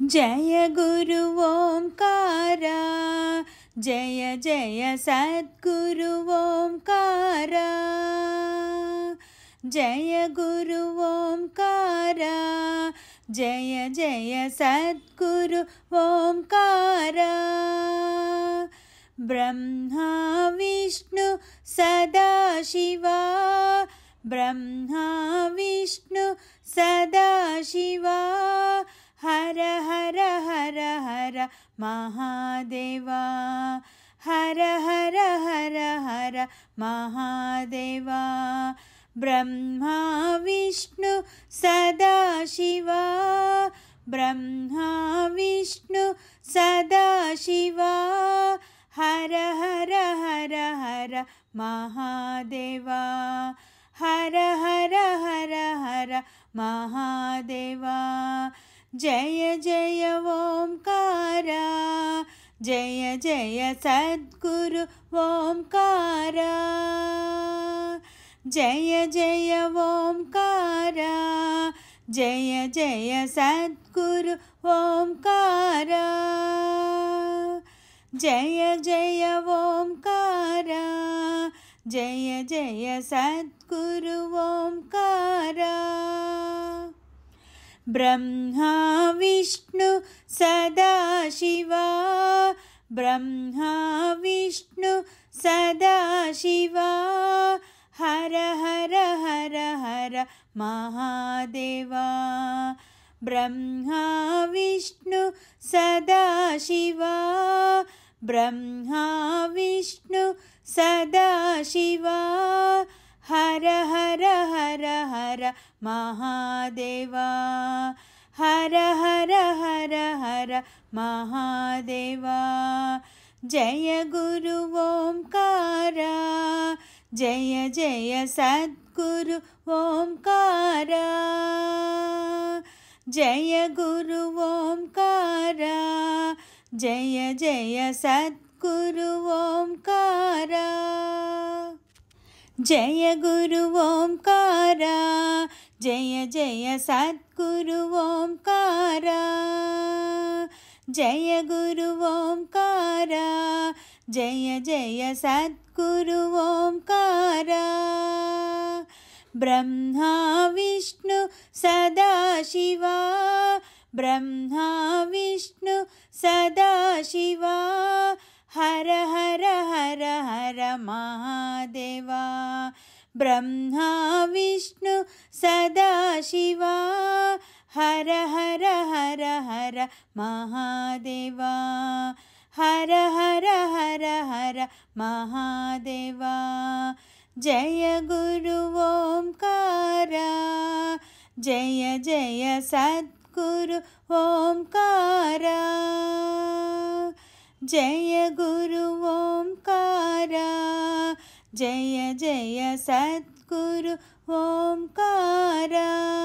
जय गुरु ओंकारा, जय जय सद्गुरु ओंकारा। जय गुरु ओंकारा, जय जय सद्गुरु ओंकारा। ब्रह्मा विष्णु सदाशिवा, ब्रह्मा विष्णु सदाशिवा। हर हर हर हर महादेवा, हर हर हर हर महादेवा। ब्रह्मा विष्णु सदाशिवा, ब्रह्मा विष्णु सदाशिवा। हर हर हर हर महादेवा, हर हर हर हर महादेवा। जय जय ओंकारा, जय जय सद्गुरु ओंकारा। जय जय ओंकारा, जय जय सद्गुरु ओंकारा। जय जय ओंकारा, जय जय सद्गुरु ओंकारा। ब्रह्मा विष्णु सदाशिवा, ब्रह्मा विष्णु सदाशिवा। हर हर हर हर महादेवा। ब्रह्मा विष्णु सदाशिवा, ब्रह्मा विष्णु सदाशिवा। हर हर हर हर महादेवा, हर हर हर हर महादेवा। जय गुरु ओंकारा, जय जय सद्गुरु ओंकारा। जय गुरु ओंकारा, जय जय सद्गुरु ओंकारा। जय गुरु ओंकारा, जय जय सद्गुरु ओंकारा। जय गुरु ओंकारा, जय जय सद्गुरु ओंकारा। ब्रह्मा विष्णु सदाशिवा, ब्रह्मा विष्णु सदाशिवा। हर हर हर हर महादेवा। ब्रह्मा विष्णु सदाशिवा। हर हर हर हर महादेवा, हर हर हर हर महादेवा। जय गुरु ओंकारा, जय जय सद्गुरु ओंकारा। जय गुरु ओंकारा, जय जय सद्गुरु ओंकारा।